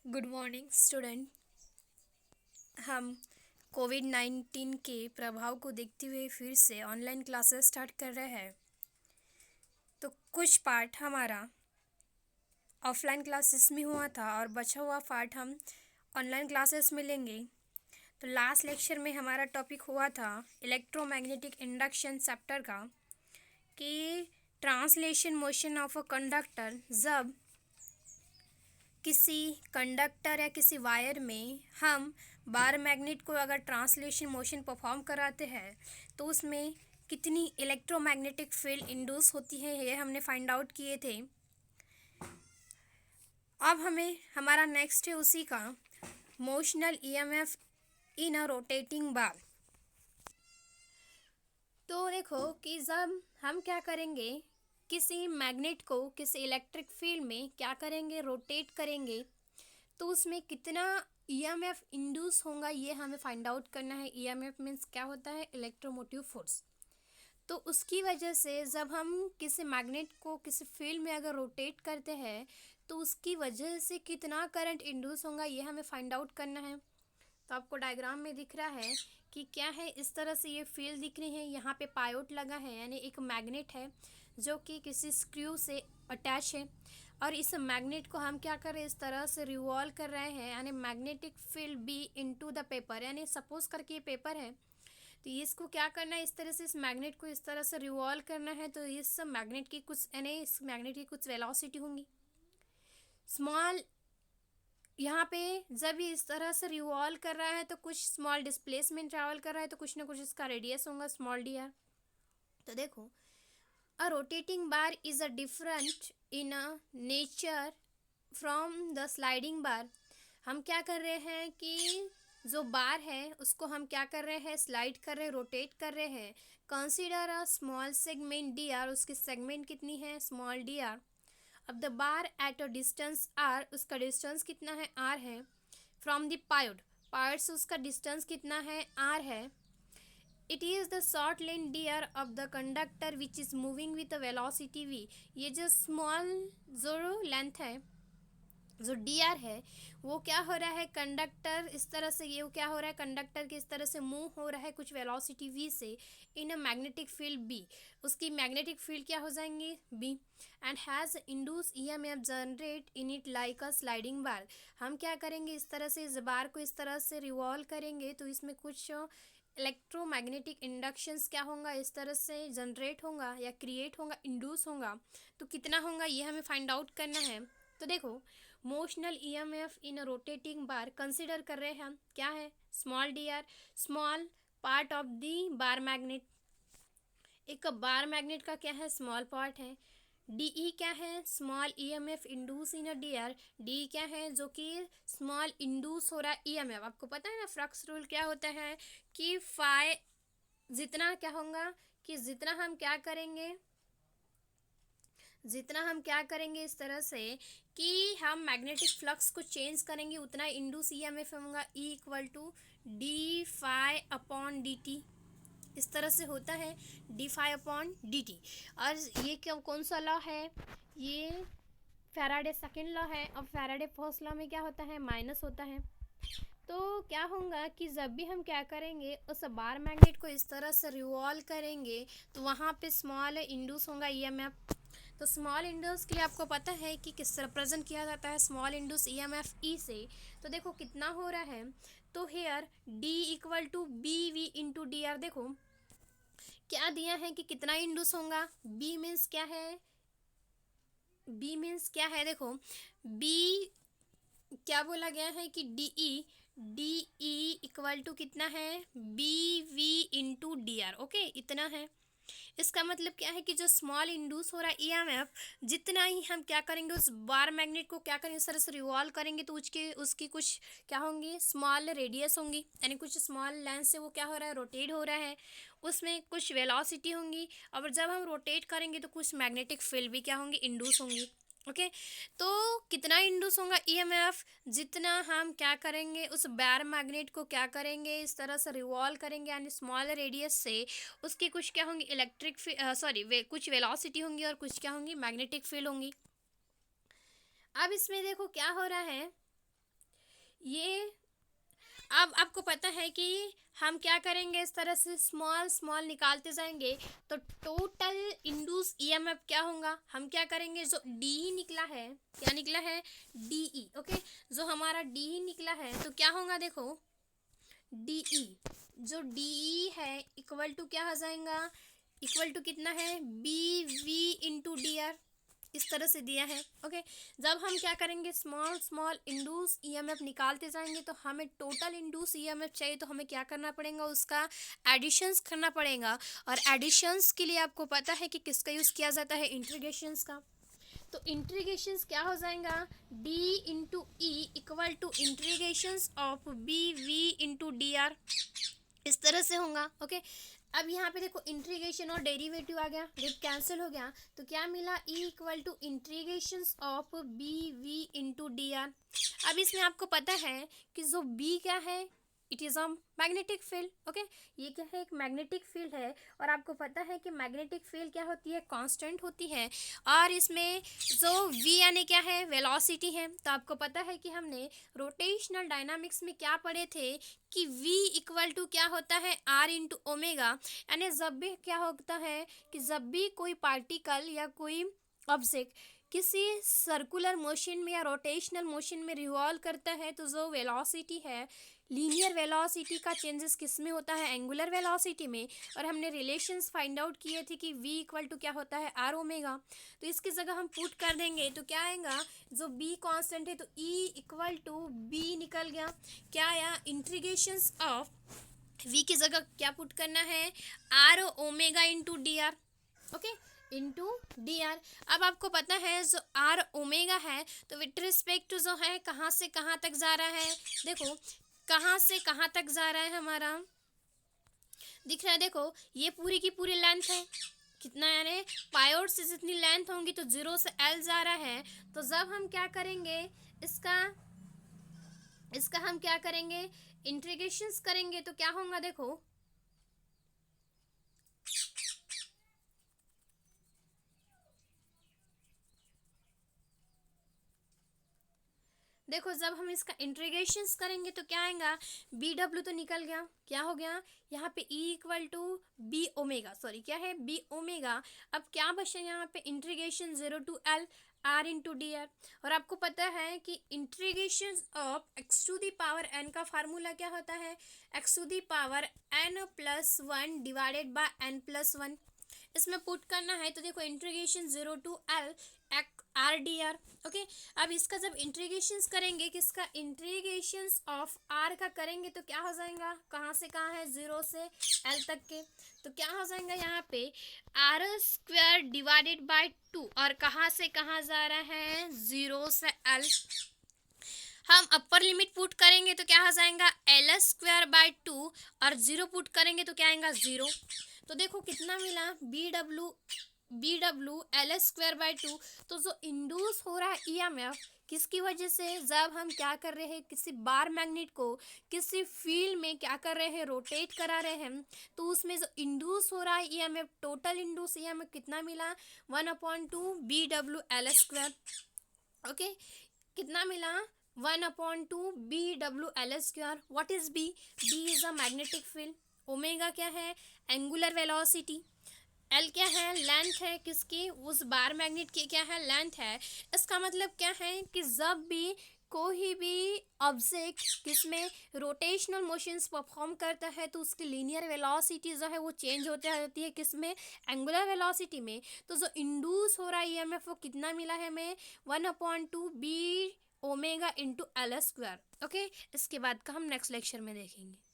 Good morning student. हम कोविड-19 के प्रभाव को देखते हुए फिर से ऑनलाइन क्लासेस स्टार्ट कर रहे हैं। तो कुछ पार्ट हमारा ऑफलाइन क्लासेस में हुआ था और बचा हुआ पार्ट हम ऑनलाइन क्लासेस में लेंगे। तो लास्ट लेक्चर में हमारा टॉपिक हुआ था इलेक्ट्रोमैग्नेटिक इंडक्शन चैप्टर का, कि translation motion of a conductor. जब किसी कंडक्टर या किसी वायर में हम बार मैग्नेट को अगर ट्रांसलेशन मोशन परफॉर्म कराते हैं तो उसमें कितनी इलेक्ट्रोमैग्नेटिक फील्ड इंड्यूस होती है, ये हमने फाइंड आउट किए थे। अब हमें हमारा नेक्स्ट है उसी का motional EMF in a rotating bar. तो देखो कि जब हम क्या करेंगे, किसी मैग्नेट को किसी इलेक्ट्रिक फील्ड में क्या करेंगे, रोटेट करेंगे, तो उसमें कितना ईएमएफ इंड्यूस होगा ये हमें फाइंड आउट करना है। ईएमएफ मीन्स क्या होता है, इलेक्ट्रोमोटिव फोर्स। तो उसकी वजह से जब हम किसी मैग्नेट को किसी फील्ड में अगर रोटेट करते हैं तो उसकी वजह से कितना करंट इंड्यूस होगा ये हमें फाइंड आउट करना है। तो आपको डायग्राम में दिख रहा है कि क्या है, इस तरह से ये फील्ड दिख रही है। यहाँ पे पायोट लगा है, यानी एक मैग्नेट है जो कि किसी स्क्रू से अटैच है, और इस मैग्नेट को हम क्या कर रहे हैं, इस तरह से रिवॉल्व कर रहे हैं, यानी magnetic field B into the paper. यानी सपोज करके ये पेपर है, तो इसको क्या करना है, इस तरह से इस मैग्नेट को इस तरह से रिवॉल्व करना है। तो इस मैग्नेट की कुछ यानी इस मैग्नेट की कुछ वेलोसिटी होंगी स्मॉल। यहाँ पे जब ये इस तरह से रिवॉल्व कर रहा है तो कुछ स्मॉल डिस्प्लेसमेंट ट्रैवल कर रहा है, तो कुछ ना कुछ इसका रेडियस होगा, स्मॉल डी आर। तो देखो, a rotating bar is a different in a nature from the sliding bar. हम क्या कर रहे हैं कि जो बार है उसको हम क्या कर रहे हैं, स्लाइड कर रहे हैं, रोटेट कर रहे हैं। Consider a small segment D R, उसकी सेगमेंट कितनी है, स्मॉल डी आर। अब the bar at a distance R, उसका डिस्टेंस कितना है, आर है। फ्रॉम द पायोड, पायोड से उसका डिस्टेंस कितना है, आर है। It is the short length D R of the conductor which is moving with velocity V. ये जो स्मॉल जो लेंथ है, जो डी आर है, वो क्या हो रहा है, कंडक्टर इस तरह से, ये क्या हो रहा है, कंडक्टर के इस तरह से मूव हो रहा है कुछ वेलोसिटी v से in a magnetic field b। उसकी मैग्नेटिक फील्ड क्या हो जाएंगी, b। And has induce EMF generate in it like a sliding bar. हम क्या करेंगे, इस तरह से इस बार को इस तरह से रिवॉल्व करेंगे तो इसमें कुछ इलेक्ट्रोमैग्नेटिक इंडक्शंस क्या होगा, इस तरह से जनरेट होगा या क्रिएट होगा, इंड्यूस होगा। तो कितना होगा ये हमें फाइंड आउट करना है। तो देखो, motional EMF in a rotating bar consider कर रहे हैं हम, क्या है, small D are, small part of the bar magnet. एक बार मैग्नेट का क्या है, स्मॉल पार्ट है। डीई क्या है, small EMF induce in a D R. D क्या है, जो कि स्मॉल इंड्यूस हो रहा है ईएमएफ। आपको पता है ना फ्लक्स रूल क्या होता है, कि फाई जितना क्या होगा, कि जितना हम क्या करेंगे इस तरह से कि हम मैग्नेटिक फ्लक्स को चेंज करेंगे उतना इंड्यूस ईएमएफ होगा, E equal to D phi upon D T. इस तरह से होता है, D phi upon D T. और ये क्या, कौन सा लॉ है, ये फैराडे सेकेंड लॉ है। और फैराडे फर्स्ट लॉ में क्या होता है, माइनस होता है। तो क्या होगा कि जब भी हम क्या करेंगे, उस बार मैग्नेट को इस तरह से रिवॉल्व करेंगे तो वहाँ पे स्मॉल इंड्यूस होगा ईएमएफ। तो स्मॉल इंड्यूस के लिए आपको पता है कि किस रिप्रेजेंट किया जाता है, स्मॉल इंड्यूस ईएमएफ ई से। तो देखो कितना हो रहा है, तो here D equal to B V into D R. देखो क्या दिया है कि कितना इंड्यूस होगा, बी मीन्स क्या है, देखो बी क्या बोला गया है कि डी ई इक्वल टू कितना है, B V into D R. Okay, इतना है। इसका मतलब क्या है कि जो स्मॉल इंड्यूस हो रहा है ईएमएफ, जितना ही हम क्या करेंगे उस बार मैग्नेट को क्या करेंगे, इस तरह से रिवॉल्व करेंगे तो उसकी कुछ क्या होंगी, स्मॉल रेडियस होंगी, यानी कुछ स्मॉल लेंथ से वो क्या हो रहा है, रोटेट हो रहा है। उसमें कुछ वेलोसिटी होंगी, और जब हम रोटेट करेंगे तो कुछ मैग्नेटिक फील्ड भी क्या होंगी, इंड्यूस होंगी। ओके, तो कितना इंड्यूस होगा ईएमएफ, जितना हम क्या करेंगे उस बार मैग्नेट को क्या करेंगे, इस तरह से रिवॉल्व करेंगे, यानी स्मॉल रेडियस से उसकी कुछ क्या होंगी, इलेक्ट्रिक कुछ वेलोसिटी होंगी और कुछ क्या होंगी, मैग्नेटिक फील्ड होंगी। अब इसमें देखो क्या हो रहा है ये अब आपको पता है कि हम क्या करेंगे, इस तरह से स्मॉल स्मॉल निकालते जाएंगे तो टोटल इंड्यूस ईएमएफ क्या होगा, हम क्या करेंगे, जो डी निकला है, क्या निकला है, डीई। ओके, जो हमारा डी निकला है तो क्या होगा, देखो डीई, जो डीई है इक्वल टू क्या हो जाएगा, इक्वल टू कितना है, B V into D R, इस तरह से दिया है। ओके, जब हम क्या करेंगे, स्मॉल स्मॉल इंड्यूस ईएमएफ निकालते जाएंगे तो हमें टोटल इंड्यूस ईएमएफ चाहिए, तो हमें क्या करना पड़ेगा, उसका एडिशंस करना पड़ेगा। और एडिशंस के लिए आपको पता है कि किसका यूज़ किया जाता है, इंटीग्रेशंस का। तो इंटीग्रेशंस क्या हो जाएगा, D into E equal to integrations of B V into D R, इस तरह से होगा। ओके, अब यहाँ पे देखो इंटीग्रेशन और डेरिवेटिव आ गया, जब कैंसिल हो गया तो क्या मिला, E equal to integration of B V into D R. अब इसमें आपको पता है कि जो बी क्या है, it is a magnetic field. Okay, ये क्या है, एक मैग्नेटिक फील्ड है, और आपको पता है कि मैग्नेटिक फील्ड क्या होती है, कांस्टेंट होती है। और इसमें जो v यानी क्या है, वेलोसिटी है। तो आपको पता है कि हमने रोटेशनल डायनामिक्स में क्या पढ़े थे कि v इक्वल टू क्या होता है, r इंटू ओमेगा। यानी जब भी क्या होता है कि जब भी कोई पार्टिकल या कोई ऑब्जेक्ट किसी सर्कुलर मोशन में या रोटेशनल मोशन में रिवॉल्व करता है तो जो वेलोसिटी है, लीनियर वेलोसिटी का चेंजेस किस में होता है, एंगुलर वेलोसिटी में। और हमने रिलेशंस फाइंड आउट किए थे कि v इक्वल टू क्या होता है, आर ओमेगा। तो इसकी जगह हम पुट कर देंगे तो क्या आएगा, जो b कांस्टेंट है तो e इक्वल टू b निकल गया, क्या आया, इंटीग्रेशंस ऑफ v की जगह क्या पुट करना है, R omega into D R. Okay, into D R. अब आपको पता है जो आर ओमेगा है तो विथ रिस्पेक्ट टू जो है कहाँ से कहाँ तक जा रहा है, देखो कहाँ से कहाँ तक जा रहा है, हमारा दिख रहा है, देखो ये पूरी की पूरी लेंथ है, कितना यानी पायोड से जितनी लेंथ होंगी तो 0 से एल जा रहा है। तो जब हम क्या करेंगे, इसका इसका हम क्या करेंगे, इंटीग्रेशंस करेंगे तो क्या होगा, देखो देखो जब हम इसका इंटीग्रेशंस करेंगे तो क्या आएगा, बी डब्ल्यू तो निकल गया, क्या हो गया यहाँ पे E equal to B omega, sorry क्या है, बी ओमेगा। अब क्या बचा यहाँ पे, integration 0 to L R into D R. और आपको पता है कि integration of X to the power N का फार्मूला क्या होता है, X to the power N plus one divided by N plus one. इसमें पुट करना है तो देखो integration 0 to L R D R. Okay, अब इसका जब इंटीग्रेशंस करेंगे, किसका, इंटीग्रेशंस ऑफ आर का करेंगे तो क्या हो जाएगा, कहाँ से कहाँ है, 0 से एल तक के। तो क्या हो जाएगा यहाँ पे, आर स्क्वायर डिवाइडेड बाय 2, और कहाँ से कहाँ जा रहा है, 0 से एल। हम अपर लिमिट पुट करेंगे तो क्या हो जाएगा, एल स्क्वायर बाय 2, और 0 पुट करेंगे तो क्या आएगा, 0। तो देखो कितना मिला, B W L square by 2। तो जो इंड्यूस हो रहा है ईएमएफ किसकी वजह से, जब हम क्या कर रहे हैं, किसी बार मैग्नेट को किसी फील्ड में क्या कर रहे हैं, रोटेट करा रहे हैं, तो उसमें जो इंड्यूस हो रहा है ईएमएफ, टोटल इंड्यूस ईएमएफ कितना मिला, 1/2 B W L square. Okay, कितना मिला, 1/2 B W L square. What is B, B is a magnetic field, omega क्या है, एंगुलर वेलोसिटी, एल क्या है, लेंथ है किसकी, उस बार मैग्नेट की क्या है, लेंथ है। इसका मतलब क्या है कि जब भी कोई भी ऑब्जेक्ट किसमें रोटेशनल मोशंस परफॉर्म करता है तो उसकी लीनियर वेलोसिटी जो है वो चेंज होती रहती है, किसमें, एंगुलर वेलोसिटी में। तो जो इंड्यूस हो रहा है ईएमएफ वो कितना मिला है हमें, 1/2 B omega into L square. Okay, इसके बाद का हम नेक्स्ट लेक्चर में देखेंगे।